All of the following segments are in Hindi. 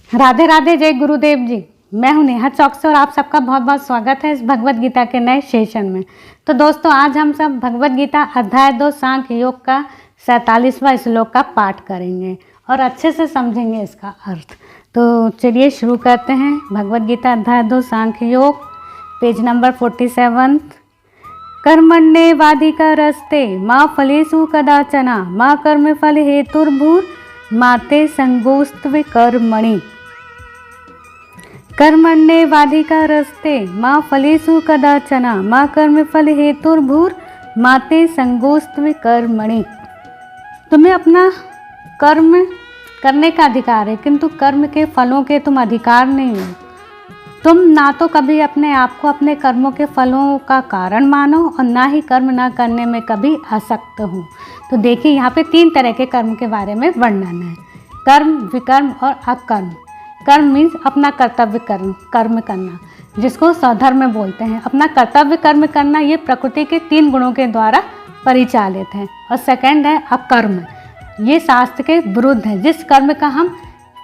राधे राधे, जय गुरुदेव जी। मैं हूं नेहा चौक से और आप सबका बहुत बहुत स्वागत है इस भगवत गीता के नए सेशन में। तो दोस्तों, आज हम सब भगवत गीता अध्याय 2 सांख्य योग का 47वां श्लोक का पाठ करेंगे और अच्छे से समझेंगे इसका अर्थ। तो चलिए शुरू करते हैं। भगवत गीता अध्याय 2 सांख्य योग, पेज नंबर 47। कर्मण्येवाधिकारस्ते मा फलेषु कदाचन मा कर्म फल हेतुर्भूर्माते संगोस्त्वे कर्मणि। कर्मण्येवाधिकारस्ते मा फलेषु कदाचन मा कर्म फल हेतुर्भूर्माते संगोस्त्वे कर्मणि। तुम्हें अपना कर्म करने का अधिकार है, किंतु कर्म के फलों के तुम अधिकार नहीं हो। तुम ना तो कभी अपने आप को अपने कर्मों के फलों का कारण मानो और ना ही कर्म ना करने में कभी आसक्त हो। तो देखिए, यहाँ पे 3 तरह के कर्म के बारे में वर्णन है: कर्म, विकर्म और अकर्म। कर्म मीन्स अपना कर्तव्य कर्म करना, जिसको स्वधर्म बोलते हैं। अपना कर्तव्य कर्म करना ये प्रकृति के 3 गुणों के द्वारा परिचालित है। और सेकंड है अकर्म। ये शास्त्र के विरुद्ध है। जिस कर्म का हम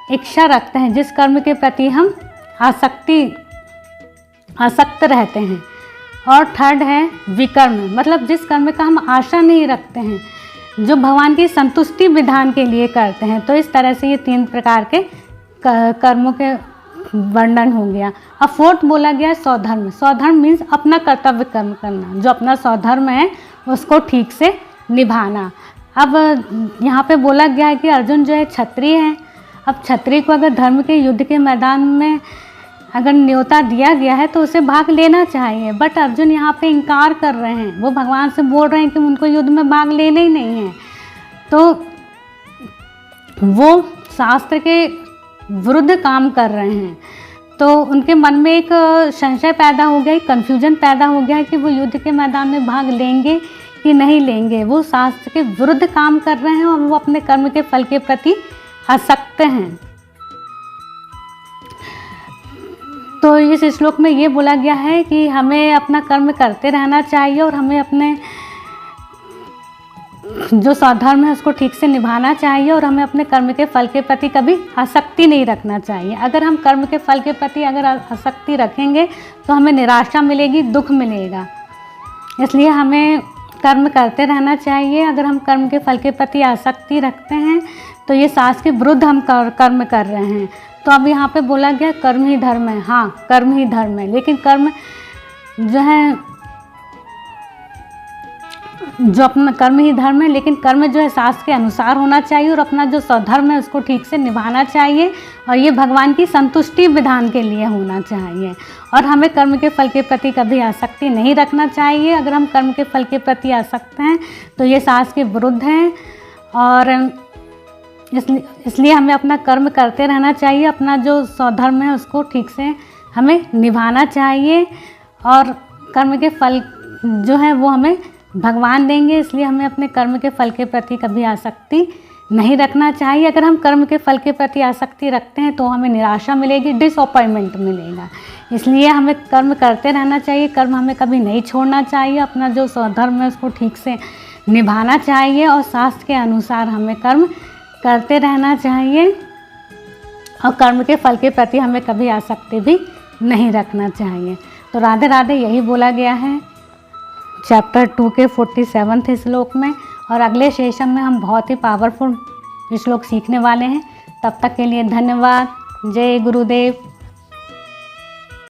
इच्छा रखते हैं, जिस कर्म के प्रति हम आसक्त रहते हैं। और थर्ड है विकर्म, मतलब जिस कर्म का हम आशा नहीं रखते हैं, जो भगवान की संतुष्टि विधान के लिए करते हैं। तो इस तरह से ये 3 प्रकार के कर्मों के वर्णन हो गया। अब फोर्थ बोला गया स्वधर्म। स्वधर्म मीन्स अपना कर्तव्य कर्म करना, जो अपना स्वधर्म है उसको ठीक से निभाना। अब यहाँ पे बोला गया है कि अर्जुन जो है क्षत्रिय है। अब क्षत्रिय को अगर धर्म के युद्ध के मैदान में अगर न्योता दिया गया है तो उसे भाग लेना चाहिए, बट अर्जुन यहाँ पे इनकार कर रहे हैं। वो भगवान से बोल रहे हैं कि उनको युद्ध में भाग लेना ही नहीं है। तो वो शास्त्र के विरुद्ध काम कर रहे हैं। तो उनके मन में एक संशय पैदा हो गया, कन्फ्यूजन पैदा हो गया कि वो युद्ध के मैदान में भाग लेंगे कि नहीं लेंगे। वो शास्त्र के विरुद्ध काम कर रहे हैं और वो अपने कर्म के फल के प्रति आसक्त हैं। तो इस श्लोक में ये बोला गया है कि हमें अपना कर्म करते रहना चाहिए और हमें अपने जो स्वधर्म है उसको ठीक से निभाना चाहिए और हमें अपने कर्म के फल के प्रति कभी आसक्ति नहीं रखना चाहिए। अगर हम कर्म के फल के प्रति अगर आसक्ति रखेंगे तो हमें निराशा मिलेगी, दुख मिलेगा। इसलिए हमें कर्म करते रहना चाहिए। अगर हम कर्म के फल के प्रति आसक्ति रखते हैं तो ये शास्त्र के विरुद्ध हम कर्म कर रहे हैं। तो अब यहाँ पे बोला गया कर्म ही धर्म है। हाँ, कर्म ही धर्म है, लेकिन कर्म जो है जो अपना कर्म ही धर्म है, लेकिन कर्म जो है शास्त्र के अनुसार होना चाहिए और अपना जो स्वधर्म है उसको ठीक से निभाना चाहिए और ये भगवान की संतुष्टि विधान के लिए होना चाहिए। और हमें कर्म के फल के प्रति कभी आसक्ति नहीं रखना चाहिए। अगर हम कर्म के फल के प्रति आसक्त हैं तो ये शास्त्र के विरुद्ध हैं और इसलिए हमें अपना कर्म करते रहना चाहिए। अपना जो स्वधर्म है उसको ठीक से हमें निभाना चाहिए और कर्म के फल जो है वो हमें भगवान देंगे। इसलिए हमें अपने कर्म के फल के प्रति कभी आसक्ति नहीं रखना चाहिए। अगर हम कर्म के फल के प्रति आसक्ति रखते हैं तो हमें निराशा मिलेगी, डिसअपॉइंटमेंट मिलेगा। इसलिए हमें कर्म करते रहना चाहिए, कर्म हमें कभी नहीं छोड़ना चाहिए। अपना जो स्वधर्म है उसको ठीक से निभाना चाहिए और शास्त्र के अनुसार हमें कर्म करते रहना चाहिए और कर्म के फल के प्रति हमें कभी आसक्ति भी नहीं रखना चाहिए। तो राधे राधे यही बोला गया है चैप्टर 2 के 47वें श्लोक में। और अगले सेशन में हम बहुत ही पावरफुल श्लोक सीखने वाले हैं। तब तक के लिए धन्यवाद। जय गुरुदेव।